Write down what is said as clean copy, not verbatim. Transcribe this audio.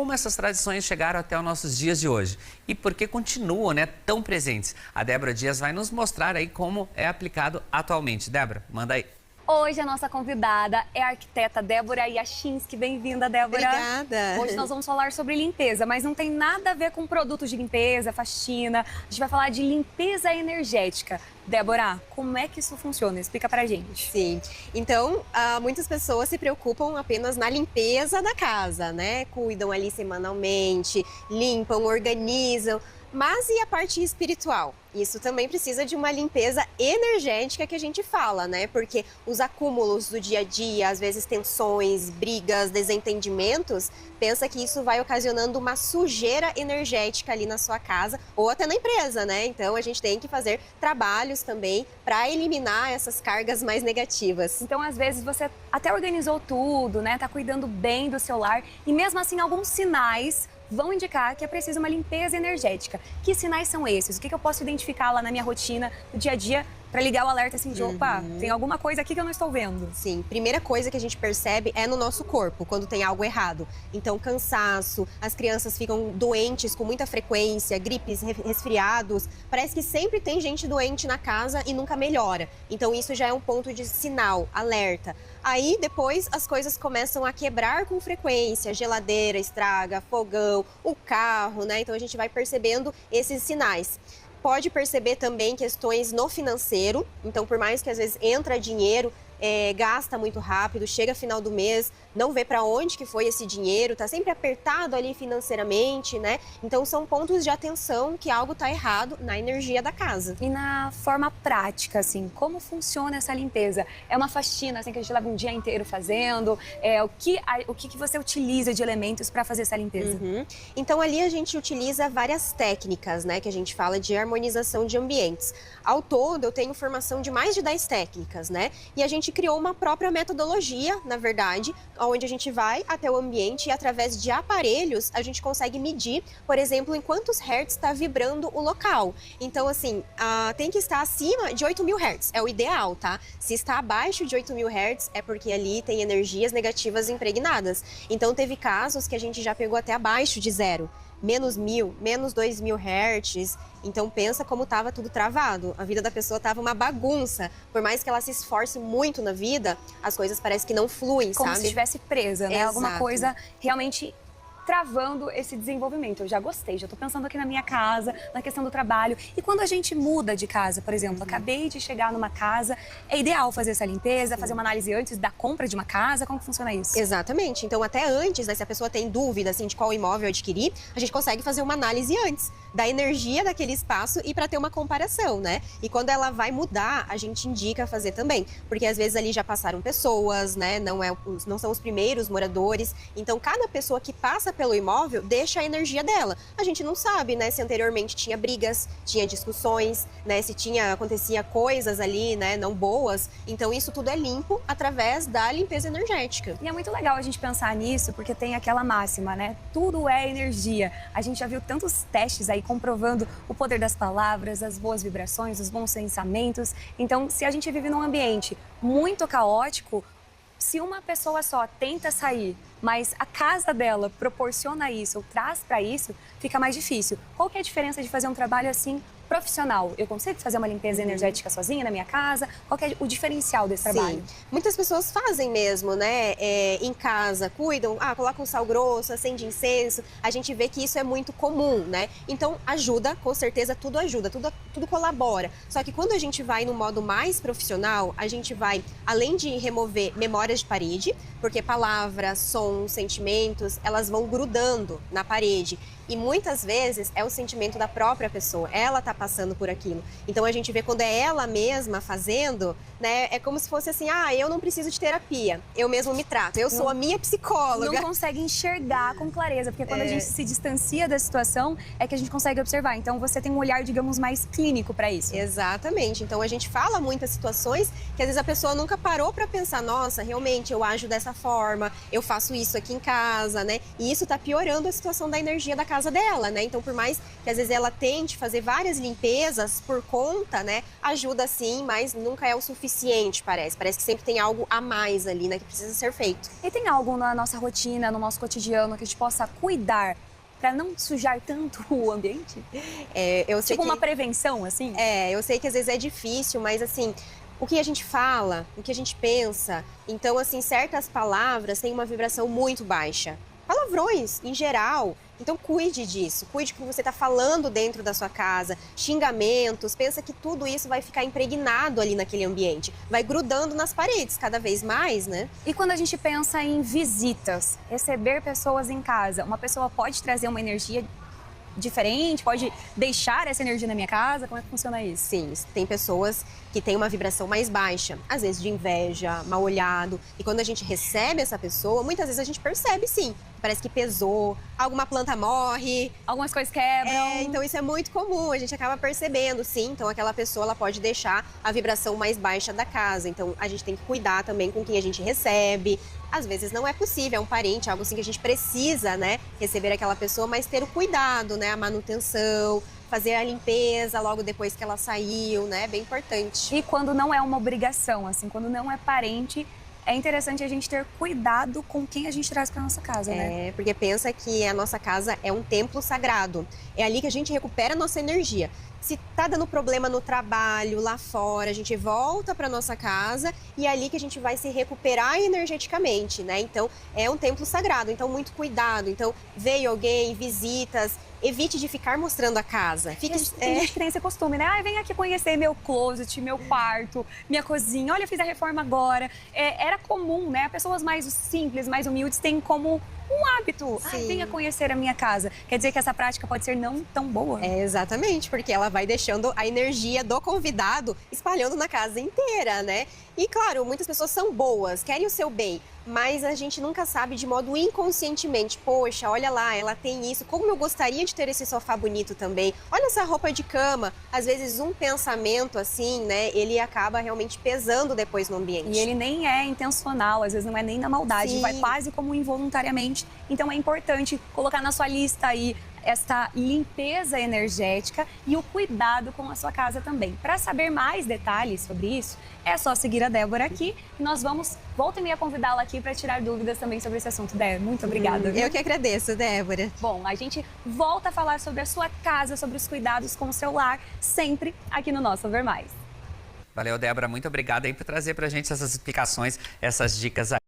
Como essas tradições chegaram até os nossos dias de hoje e por que continuam, tão presentes? A Débora Dias vai nos mostrar aí como é aplicado atualmente. Débora, manda aí. Hoje a nossa convidada é a arquiteta Débora Yashinsky. Bem-vinda, Débora. Obrigada. Hoje nós vamos falar sobre limpeza, mas não tem nada a ver com produtos de limpeza, faxina. A gente vai falar de limpeza energética. Débora, como é que isso funciona? Explica pra gente. Sim, então muitas pessoas se preocupam apenas na limpeza da casa, né? Cuidam ali semanalmente, limpam, organizam. Mas e a parte espiritual? Isso também precisa de uma limpeza energética que a gente fala, né? Porque os acúmulos do dia a dia, às vezes tensões, brigas, desentendimentos, pensa que isso vai ocasionando uma sujeira energética ali na sua casa ou até na empresa, né? Então a gente tem que fazer trabalhos também para eliminar essas cargas mais negativas. Então, às vezes, você até organizou tudo, né? Tá cuidando bem do seu lar e mesmo assim alguns sinais vão indicar que é preciso uma limpeza energética. Que sinais são esses? O que eu posso identificar lá na minha rotina, no dia a dia, para ligar o alerta assim de, opa, tem alguma coisa aqui que eu não estou vendo? Sim, primeira coisa que a gente percebe é no nosso corpo, quando tem algo errado. Então, cansaço, as crianças ficam doentes com muita frequência, gripes, resfriados. Parece que sempre tem gente doente na casa e nunca melhora. Então, isso já é um ponto de sinal, alerta. Aí, depois, as coisas começam a quebrar com frequência. Geladeira estraga, fogão, o carro, né? Então, a gente vai percebendo esses sinais. Pode perceber também questões no financeiro, então por mais que às vezes entra dinheiro, gasta muito rápido, chega final do mês, não vê para onde que foi esse dinheiro, tá sempre apertado ali financeiramente, né? Então são pontos de atenção que algo tá errado na energia da casa. E na forma prática, assim, como funciona essa limpeza? É uma faxina, assim, que a gente leva um dia inteiro fazendo? O que você utiliza de elementos para fazer essa limpeza? Então ali a gente utiliza várias técnicas, né? Que a gente fala de harmonização de ambientes. Ao todo, eu tenho formação de mais de 10 técnicas, né? E a gente criou uma própria metodologia, na verdade, onde a gente vai até o ambiente e através de aparelhos a gente consegue medir, por exemplo, em quantos hertz está vibrando o local. Então, assim, tem que estar acima de 8.000 hertz, é o ideal, tá? Se está abaixo de 8.000 hertz é porque ali tem energias negativas impregnadas. Então, teve casos que a gente já pegou até abaixo de zero. Menos 1.000, menos 2.000 hertz. Então pensa como estava tudo travado. A vida da pessoa estava uma bagunça. Por mais que ela se esforce muito na vida, as coisas parecem que não fluem, como sabe? Se estivesse presa, né? Exato. Alguma coisa realmente travando esse desenvolvimento. Eu já gostei, já tô pensando aqui na minha casa, na questão do trabalho. E quando a gente muda de casa, por exemplo, acabei de chegar numa casa, é ideal fazer essa limpeza, fazer uma análise antes da compra de uma casa? Como funciona isso? Exatamente. Então, até antes, né, se a pessoa tem dúvida assim, de qual imóvel adquirir, a gente consegue fazer uma análise antes da energia daquele espaço e para ter uma comparação, né? E quando ela vai mudar, a gente indica fazer também. Porque às vezes ali já passaram pessoas, né? Não são os primeiros moradores. Então, cada pessoa que passa pelo imóvel deixa a energia dela. A gente não sabe, né, se anteriormente tinha brigas, tinha discussões, né, se acontecia coisas ali, né, não boas. Então isso tudo é limpo através da limpeza energética. E é muito legal a gente pensar nisso, porque tem aquela máxima, né? Tudo é energia. A gente já viu tantos testes aí comprovando o poder das palavras, as boas vibrações, os bons pensamentos. Então, se a gente vive num ambiente muito caótico, se uma pessoa só tenta sair, mas a casa dela proporciona isso ou traz para isso, fica mais difícil. Qual que é a diferença de fazer um trabalho assim profissional? Eu consigo fazer uma limpeza energética sozinha na minha casa? Qual que é o diferencial desse trabalho? Sim. Muitas pessoas fazem mesmo, né? Em casa, cuidam, colocam sal grosso, acende incenso. A gente vê que isso é muito comum, né? Então ajuda, com certeza tudo ajuda, tudo colabora. Só que quando a gente vai no modo mais profissional, a gente vai, além de remover memórias de parede, porque palavras, sons, sentimentos, elas vão grudando na parede. E muitas vezes é o sentimento da própria pessoa, ela tá passando por aquilo. Então a gente vê quando é ela mesma fazendo, né? É como se fosse assim, eu não preciso de terapia, eu mesmo me trato, eu sou a minha psicóloga. Não consegue enxergar com clareza, porque quando a gente se distancia da situação, é que a gente consegue observar. Então você tem um olhar, digamos, mais clínico para isso. Exatamente. Então a gente fala muitas situações que às vezes a pessoa nunca parou para pensar, nossa, realmente eu ajo dessa forma, eu faço isso aqui em casa, né? E isso tá piorando a situação da energia da casa dela, né? Então por mais que às vezes ela tente fazer várias limpezas limpezas por conta, né, ajuda sim, mas nunca é o suficiente, parece. Parece que sempre tem algo a mais ali, né, que precisa ser feito. E tem algo na nossa rotina, no nosso cotidiano, que a gente possa cuidar para não sujar tanto o ambiente? Eu sei Tipo uma que, prevenção, assim? eu sei que às vezes é difícil, mas assim, o que a gente fala, o que a gente pensa, então assim, certas palavras têm uma vibração muito baixa. Palavrões, em geral. Então cuide disso, cuide do que você está falando dentro da sua casa, xingamentos, pensa que tudo isso vai ficar impregnado ali naquele ambiente, vai grudando nas paredes cada vez mais, né? E quando a gente pensa em visitas, receber pessoas em casa, uma pessoa pode trazer uma energia diferente, pode deixar essa energia na minha casa? Como é que funciona isso? Sim, tem pessoas que têm uma vibração mais baixa, às vezes de inveja, mal olhado. E quando a gente recebe essa pessoa, muitas vezes a gente percebe sim, parece que pesou, alguma planta morre. Algumas coisas quebram. Então isso é muito comum, a gente acaba percebendo, sim. Então aquela pessoa ela pode deixar a vibração mais baixa da casa. Então a gente tem que cuidar também com quem a gente recebe. Às vezes não é possível, é um parente, algo assim que a gente precisa, né, receber aquela pessoa, mas ter o cuidado, né, a manutenção, fazer a limpeza logo depois que ela saiu, né, é bem importante. E quando não é uma obrigação, assim, quando não é parente, é interessante a gente ter cuidado com quem a gente traz para nossa casa, né? Porque pensa que a nossa casa é um templo sagrado. É ali que a gente recupera a nossa energia. Se tá dando problema no trabalho, lá fora, a gente volta para nossa casa e é ali que a gente vai se recuperar energeticamente, né? Então, é um templo sagrado, então muito cuidado. Então, veio alguém, visitas, evite de ficar mostrando a casa. Tem gente que tem esse costume, né? Ai, vem aqui conhecer meu closet, meu quarto, minha cozinha. Olha, eu fiz a reforma agora. Era comum, né? Pessoas mais simples, mais humildes têm como um hábito. Ai, venha conhecer a minha casa. Quer dizer que essa prática pode ser não tão boa? Exatamente, porque ela vai deixando a energia do convidado espalhando na casa inteira, né? E claro, muitas pessoas são boas, querem o seu bem, mas a gente nunca sabe de modo inconscientemente. Poxa, olha lá, ela tem isso, como eu gostaria de ter esse sofá bonito também. Olha essa roupa de cama. Às vezes um pensamento assim, né, ele acaba realmente pesando depois no ambiente. E ele nem é intencional, às vezes não é nem na maldade, Sim. vai quase como involuntariamente. Então é importante colocar na sua lista aí esta limpeza energética e o cuidado com a sua casa também. Para saber mais detalhes sobre isso, é só seguir a Débora aqui e nós vamos, volta e meia, convidá-la aqui para tirar dúvidas também sobre esse assunto. Débora, muito obrigada. Viu? Eu que agradeço, Débora. Bom, a gente volta a falar sobre a sua casa, sobre os cuidados com o seu lar, sempre aqui no nosso Ver Mais. Valeu, Débora. Muito obrigado aí por trazer pra gente essas explicações, essas dicas aí.